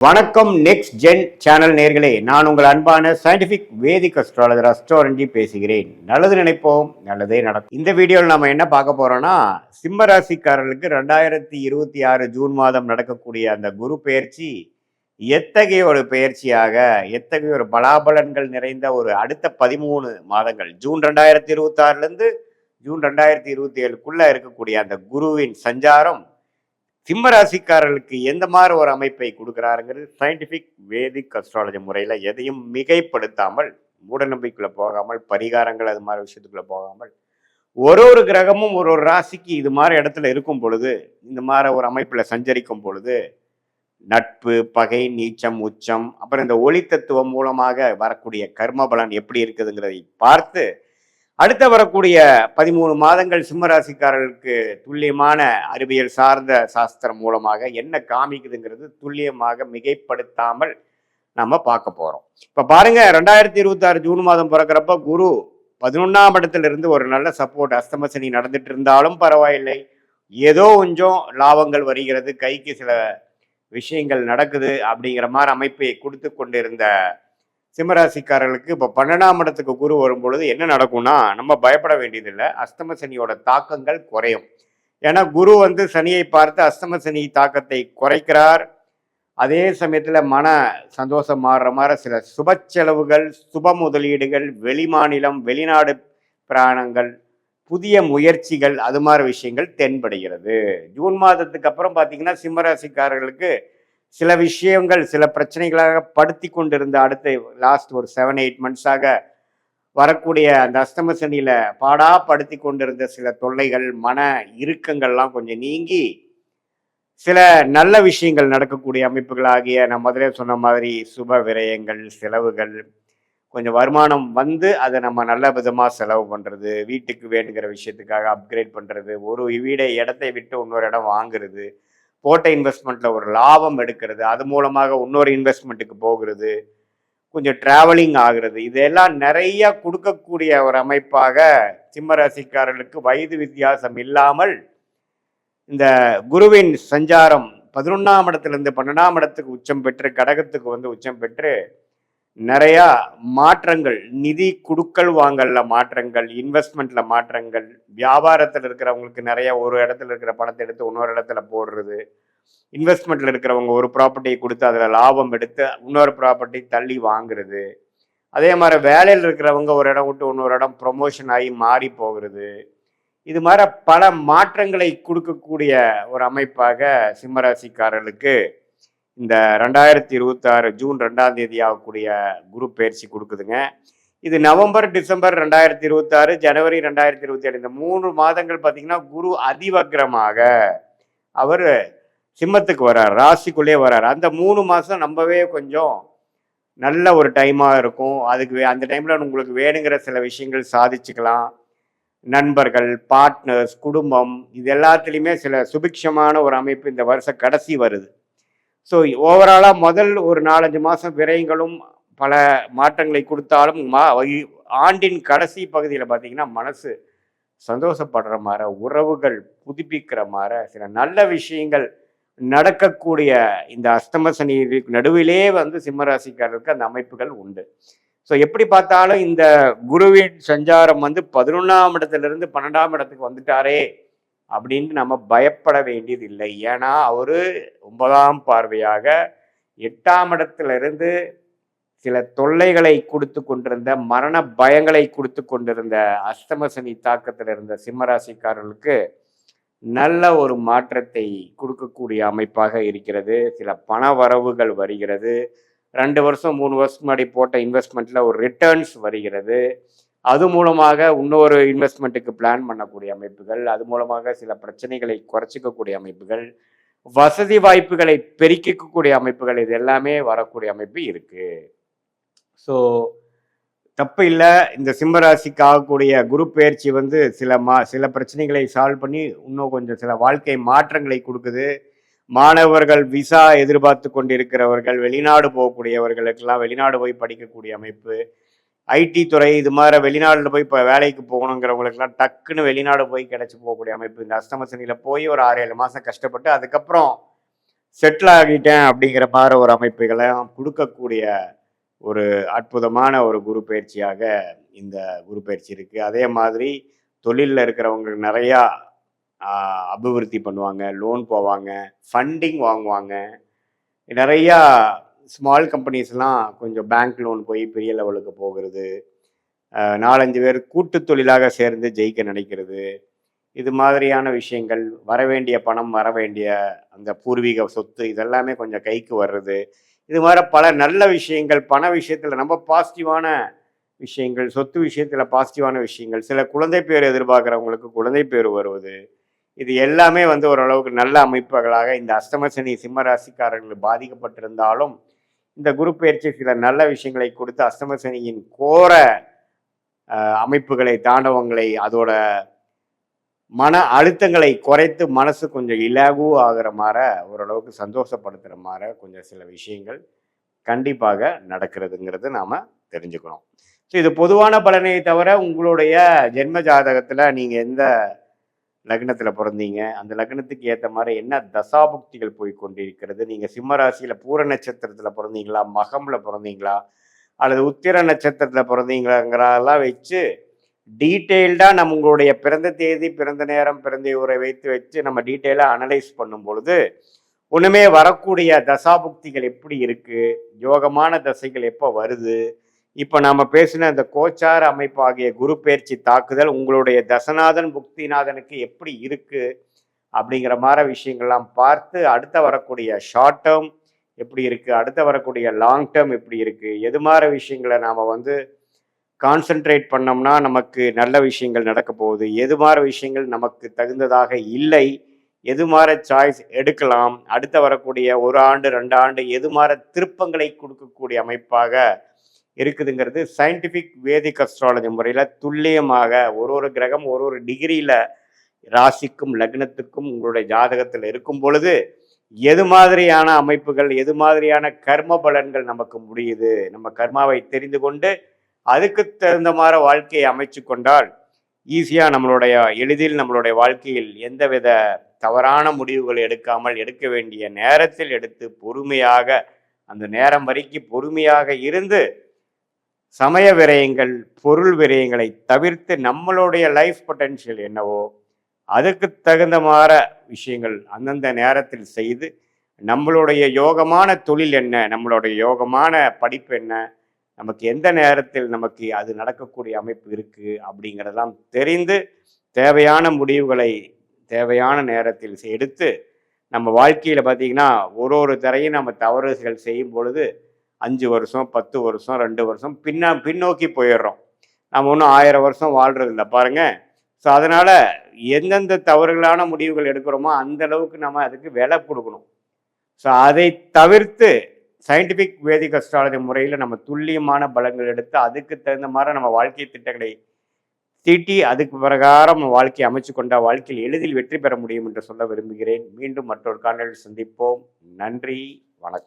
வணக்கம். Next gen channel நேர்களே, நான் உங்கள் அன்பான சயின்டிபிக் வேதிக் அஸ்ட்ராலஜர் அஸ்ட்ரோரஞ்சி பேசுகிறேன். நல்லது நினைப்போம், நல்லதே நடக்கும். இந்த வீடியோவில் நம்ம என்ன பார்க்க போறோம்னா, சிம்ம ராசிக்காரர்களுக்கு 2026 ஜூன் மாதம் நடக்கக்கூடிய அந்த குரு பெயர்ச்சி எத்தகைய ஒரு பெயர்ச்சியாக, எத்தகைய ஒரு பலாபலன்கள் நிறைந்த ஒரு அடுத்த 13 மாதங்கள், ஜூன் 2026லேருந்து ஜூன் 2027க்குள்ள இருக்கக்கூடிய அந்த குருவின் சஞ்சாரம் சிம்ம ராசிக்காரர்களுக்கு எந்த மாதிரி ஒரு அமைப்பை கொடுக்குறாருங்கிறது சயின்டிஃபிக் வேதிக் அஸ்ட்ராலஜி முறையில் எதையும் மிகைப்படுத்தாமல், மூட நம்பிக்கைக்குள்ள போகாமல், பரிகாரங்கள் அது மாதிரி விஷயத்துக்குள்ள போகாமல், ஒரு ஒரு கிரகமும் ஒரு ஒரு ராசிக்கு இது மாதிரி இடத்துல இருக்கும் பொழுது, இந்த மாதிரி ஒரு அமைப்பில் சஞ்சரிக்கும் பொழுது, நட்பு, பகை, நீச்சம், உச்சம், அப்புறம் இந்த ஒளி தத்துவம் மூலமாக வரக்கூடிய கர்ம பலன் எப்படி இருக்குதுங்கிறதை பார்த்து அடுத்த வரக்கூடிய 13 மாதங்கள் சிம்மராசிக்காரர்களுக்கு துல்லியமான அறிவியல் சார்ந்த சாஸ்திரம் மூலமாக என்ன காமிக்குதுங்கிறது துல்லியமாக மிகைப்படுத்தாமல் நம்ம பார்க்க போறோம். இப்ப பாருங்க, 2026 ஜூன் மாதம் பிறக்கிறப்ப குரு 11ஆம் இடத்திலிருந்து ஒரு நல்ல சப்போர்ட், அஸ்தமசனி நடந்துட்டு இருந்தாலும் பரவாயில்லை, ஏதோ கொஞ்சம் லாபங்கள் வருகிறது, கைக்கு சில விஷயங்கள் நடக்குது அப்படிங்கிற மாதிரி அமைப்பை கொடுத்து கொண்டிருந்த சிம்மராசிக்காரர்களுக்கு இப்போ 12ஆம் இடத்துக்கு குரு வரும்பொழுது என்ன நடக்கும்னா, நம்ம பயப்பட வேண்டியதில்லை. அஸ்தம சனியோட தாக்கங்கள் குறையும். ஏன்னா குரு சனியை பார்த்து அஸ்தம சனி தாக்கத்தை குறைக்கிறார். அதே சமயத்தில் மன சந்தோஷம் மாறுற மாதிரி சில சுப செலவுகள், சுப முதலீடுகள், வெளிமாநிலம், வெளிநாடு பிராணங்கள், புதிய முயற்சிகள், அது மாதிரி விஷயங்கள் தென்படுகிறது. ஜூன் மாதத்துக்கு அப்புறம் பார்த்தீங்கன்னா சிம்மராசிக்காரர்களுக்கு சில விஷயங்கள் சில பிரச்சனைகளாக படுத்தி கொண்டிருந்த அடுத்த லாஸ்ட் ஒரு 7-8 மந்த்ஸாக வரக்கூடிய அந்த அஸ்தம சனியில பாடா படுத்தி கொண்டிருந்த சில தொல்லைகள், மன இறுக்கங்கள்லாம் கொஞ்சம் நீங்கி சில நல்ல விஷயங்கள் நடக்கக்கூடிய அமைப்புகளாகிய நான் முதலே சொன்ன மாதிரி சுப விரயங்கள், செலவுகள், கொஞ்சம் வருமானம் அதை நம்ம நல்ல விதமாக செலவு பண்ணுறது, வீட்டுக்கு வேணுங்கிற விஷயத்துக்காக அப்கிரேட் பண்ணுறது, ஒரு இடத்தை விட்டு இன்னொரு இடம் வாங்குறது, போட்ட இன்வெஸ்ட்மெண்ட்ல ஒரு லாபம் எடுக்கிறது, அது மூலமாக இன்னொரு இன்வெஸ்ட்மெண்ட்டுக்கு போகிறது, கொஞ்சம் டிராவலிங் ஆகுறது, இதெல்லாம் நிறைய கொடுக்கக்கூடிய ஒரு அமைப்பாக சிம்ம ராசிக்காரர்களுக்கு வயது வித்தியாசம் இல்லாமல் இந்த குருவின் சஞ்சாரம் 11ஆம் இடத்திலிருந்து 12ஆம் இடத்துக்கு உச்சம் பெற்று, கடகத்துக்கு உச்சம் பெற்று நிறையா மாற்றங்கள், நிதி குடுக்கல் வாங்கல்ல மாற்றங்கள், இன்வெஸ்ட்மெண்ட்ல மாற்றங்கள், வியாபாரத்தில் இருக்கிறவங்களுக்கு நிறைய ஒரு இடத்துல இருக்கிற பணத்தை எடுத்து இன்னொரு இடத்துல போடுறது, இன்வெஸ்ட்மெண்ட்ல இருக்கிறவங்க ஒரு ப்ராப்பர்ட்டியை கொடுத்து அதில் லாபம் எடுத்து இன்னொரு ப்ராப்பர்ட்டி தள்ளி வாங்குறது, அதே மாதிரி வேலையில் இருக்கிறவங்க ஒரு இடம் விட்டு இன்னொரு இடம் ப்ரொமோஷன் ஆகி மாறி போகிறது, இது மாதிரி பல மாற்றங்களை கொடுக்கக்கூடிய ஒரு அமைப்பாக சிம்மராசிக்காரர்களுக்கு இந்த 2026 ஜூன் 2ஆம் தேதி ஆகக்கூடிய குரு பயிற்சி கொடுக்குதுங்க. இது நவம்பர், டிசம்பர் 2026, ஜனவரி 2027 இந்த 3 மாதங்கள் பார்த்தீங்கன்னா குரு அதிவக்ரமாக அவர் சிம்மத்துக்கு வர்றார், ராசிக்குள்ளே வர்றார். அந்த 3 மாதம் நம்பவே கொஞ்சம் நல்ல ஒரு டைமாக இருக்கும். அதுக்கு அந்த டைமில் உங்களுக்கு வேணுங்கிற சில விஷயங்கள் சாதிச்சுக்கலாம். நண்பர்கள், பார்ட்னர்ஸ், குடும்பம், இது எல்லாத்துலேயுமே சில சுபிக்ஷமான ஒரு அமைப்பு இந்த வருஷம் கடைசி வருது. ஸோ ஓவராலாக முதல் ஒரு 4-5 மாதம் விரயங்களும் பல மாற்றங்களை கொடுத்தாலும் ஆண்டின் கடைசி பகுதியில் பார்த்தீங்கன்னா மனசு சந்தோஷப்படுற மாதிரி, உறவுகள் புதுப்பிக்கிற மாதிரி, சில நல்ல விஷயங்கள் நடக்கக்கூடிய இந்த அஸ்தம சனி நடுவிலே சிம்மராசிக்காரருக்கு அந்த அமைப்புகள் உண்டு. ஸோ எப்படி பார்த்தாலும் இந்த குருவின் சஞ்சாரம் 11ஆம் இடத்துலேருந்து 12ஆம் இடத்துக்கு வந்துட்டாரே அப்படின்ட்டு நம்ம பயப்பட வேண்டியது இல்லை. ஏன்னா அவரு 9ஆம் பார்வையாக 8ஆம் இடத்திலிருந்து சில தொல்லைகளை கொடுத்து கொண்டிருந்த, மரண பயங்களை கொடுத்து கொண்டிருந்த அஸ்தமசனி தாக்கத்தில் இருந்த சிம்மராசிக்காரர்களுக்கு நல்ல ஒரு மாற்றத்தை கொடுக்கக்கூடிய அமைப்பாக இருக்கிறது. சில பண வரவுகள் வருகிறது. 2 வருஷம் 3 வருஷம் முன்னாடி போட்ட இன்வெஸ்ட்மெண்ட்ல ஒரு ரிட்டர்ன்ஸ் வருகிறது. அது மூலமாக இன்னொரு இன்வெஸ்ட்மெண்ட்டுக்கு பிளான் பண்ணக்கூடிய அமைப்புகள், அது மூலமாக சில பிரச்சனைகளை குறைச்சிக்கக்கூடிய அமைப்புகள், வசதி வாய்ப்புகளை பெருக்கிக்கக்கூடிய அமைப்புகள், இது எல்லாமே வரக்கூடிய அமைப்பு இருக்கு. ஸோ தப்பு இல்லை. இந்த சிம்மராசிக்கு ஆகக்கூடிய குரு பயிற்சி சில பிரச்சனைகளை சால்வ் பண்ணி இன்னும் கொஞ்சம் சில வாழ்க்கை மாற்றங்களை கொடுக்குது. மாணவர்கள், விசா எதிர்பார்த்து கொண்டிருக்கிறவர்கள், வெளிநாடு போகக்கூடியவர்களுக்கெல்லாம் வெளிநாடு போய் படிக்கக்கூடிய அமைப்பு, ஐடி துறை, இது மாதிரி வெளிநாட்டில் போய் இப்போ வேலைக்கு போகணுங்கிறவங்களுக்குலாம் டக்குன்னு வெளிநாடு போய் கிடச்சி போகக்கூடிய அமைப்பு. இந்த அஸ்தம சனியில் போய் ஒரு 6-7 மாதம் கஷ்டப்பட்டு அதுக்கப்புறம் செட்டில் ஆகிட்டேன் அப்படிங்கிற மாதிரி ஒரு அமைப்புகளை கொடுக்கக்கூடிய ஒரு அற்புதமான ஒரு குரு பயிற்சியாக இந்த குரு பயிற்சி இருக்குது. அதே மாதிரி தொழிலில் இருக்கிறவங்க நிறையா அபிவிருத்தி பண்ணுவாங்க, லோன் போவாங்க, ஃபண்டிங் வாங்குவாங்க. நிறையா ஸ்மால் கம்பெனிஸ்லாம் கொஞ்சம் பேங்க் லோன் போய் பெரிய லெவலுக்கு போகிறது, 4-5 பேர் கூட்டு தொழிலாக சேர்ந்து ஜெயிக்க நினைக்கிறது, இது மாதிரியான விஷயங்கள், வரவேண்டிய பணம், வரவேண்டிய அந்த பூர்வீக சொத்து இதெல்லாமே கொஞ்சம் கைக்கு வர்றது, இது மாதிரி பல நல்ல விஷயங்கள், பண விஷயத்தில் ரொம்ப பாசிட்டிவான விஷயங்கள், சொத்து விஷயத்தில் பாசிட்டிவான விஷயங்கள், சில குழந்தை பேர் எதிர்பார்க்குறவங்களுக்கு குழந்தை பேர் வருவது, இது எல்லாமே வந்து ஓரளவுக்கு நல்ல அமைப்புகளாக இந்த அஷ்டமசனி சிம்ம ராசிக்காரர்கள் பாதிக்கப்பட்டிருந்தாலும் இந்த குரு பயிற்சி சில நல்ல விஷயங்களை கொடுத்து அஷ்டமசனியின் கோர அமைப்புகளை, தாண்டவங்களை, அதோட மன அழுத்தங்களை குறைத்து மனசு கொஞ்சம் இலகு ஆகிற மாதிரி ஓரளவுக்கு சந்தோஷப்படுத்துகிற மாதிரி கொஞ்சம் சில விஷயங்கள் கண்டிப்பாக நடக்கிறதுங்கிறது நாம் தெரிஞ்சுக்கணும். ஸோ இது பொதுவான பலனை தவிர உங்களுடைய ஜென்ம ஜாதகத்தில் நீங்கள் எந்த லக்னத்தில் பிறந்தீங்க, அந்த லக்னத்துக்கு ஏற்ற மாதிரி என்ன தசாபுக்திகள் போய் கொண்டிருக்கிறது, நீங்கள் சிம்ம ராசியில் பூர நட்சத்திரத்தில் பிறந்தீங்களா, மகமில் பிறந்தீங்களா, அல்லது உத்திர நட்சத்திரத்தில் பிறந்தீங்களாங்கிறதெல்லாம் வச்சு டீட்டெயில்டாக நம்ம உங்களுடைய பிறந்த தேதி, பிறந்த நேரம், பிறந்த ஊரை வச்சு நம்ம டீட்டெயிலாக அனலைஸ் பண்ணும் பொழுது ஒன்றுமே வரக்கூடிய தசாபுக்திகள் எப்படி இருக்குது, யோகமான தசைகள் எப்போ வருது, இப்போ நாம் பேசின அந்த கோச்சார அமைப்பு ஆகிய குரு பயிற்சி தாக்குதல் உங்களுடைய தசநாதன் புக்திநாதனுக்கு எப்படி இருக்குது அப்படிங்கிற மாதிரி விஷயங்கள்லாம் பார்த்து அடுத்த வரக்கூடிய ஷார்ட் டேர்ம் எப்படி இருக்குது, அடுத்த வரக்கூடிய லாங் டேர்ம் எப்படி இருக்குது, எது மாதிரி விஷயங்களை நாம் வந்து கான்சென்ட்ரேட் பண்ணோம்னா நமக்கு நல்ல விஷயங்கள் நடக்க போகுது, எது மாதிரி விஷயங்கள் நமக்கு தகுந்ததாக இல்லை, எது மாதிரி சாய்ஸ் எடுக்கலாம், அடுத்த வரக்கூடிய 1 ஆண்டு 2 ஆண்டு எது மாதிரி திருப்பங்களை கொடுக்கக்கூடிய அமைப்பாக இருக்குதுங்கிறது சயின்டிஃபிக் வேதிக் அஸ்ட்ராலஜி முறையில் துல்லியமாக ஒரு கிரகம் ஒரு டிகிரியில் ராசிக்கும் லக்னத்துக்கும் உங்களுடைய ஜாதகத்தில் இருக்கும் பொழுது எது மாதிரியான அமைப்புகள், எது மாதிரியான கர்ம பலன்கள் நமக்கு முடியுது, நம்ம கர்மாவை தெரிந்து கொண்டு அதுக்கு தகுந்த மாதிரி வாழ்க்கையை அமைச்சு கொண்டால் ஈஸியாக எளிதில் நம்மளுடைய வாழ்க்கையில் எந்தவித தவறான முடிவுகள் எடுக்காமல் எடுக்க வேண்டிய நேரத்தில் எடுத்து பொறுமையாக அந்த நேரம் வரைக்கும் பொறுமையாக இருந்து சமய விரயங்கள், பொருள் விரயங்களை தவிர்த்து நம்மளுடைய லைஃப் பொட்டென்ஷியல் என்னவோ அதுக்கு தகுந்த மாதிரி விஷயங்கள் அந்தந்த நேரத்தில் செய்து நம்மளுடைய யோகமான தொழில் என்ன, நம்மளுடைய யோகமான படிப்பு என்ன, நமக்கு எந்த நேரத்தில் நமக்கு அது நடக்கக்கூடிய அமைப்பு இருக்குது அப்படிங்கிறதெல்லாம் தெரிந்து தேவையான முடிவுகளை தேவையான நேரத்தில் எடுத்து நம்ம வாழ்க்கையில் பார்த்திங்கன்னா ஒரு தரையும் நம்ம தவறுகள் செய்யும் பொழுது 5 வருஷம் 10 வருஷம் 2 வருஷம் பின்னோக்கி போயிடுறோம். நம்ம ஒன்றும் 1000 வருஷம் வாழ்கிறதில்ல பாருங்கள். ஸோ அதனால் எந்தெந்த தவறுகளான முடிவுகள் எடுக்கிறோமோ அந்த அளவுக்கு நம்ம அதுக்கு விலை கொடுக்கணும். ஸோ அதை தவிர்த்து சயின்டிஃபிக் வேதிக் அஸ்ட்ராலஜி முறையில் நம்ம துல்லியமான பலங்கள் எடுத்து அதுக்கு தகுந்த மாதிரி நம்ம வாழ்க்கை திட்டங்களை தீட்டி அதுக்கு பிரகாரம் நம்ம வாழ்க்கையை அமைச்சு கொண்டால் வாழ்க்கையில் எளிதில் வெற்றி பெற முடியும் என்று சொல்ல விரும்புகிறேன். மீண்டும் மற்றொரு காணொளியில் சந்திப்போம். நன்றி, வணக்கம்.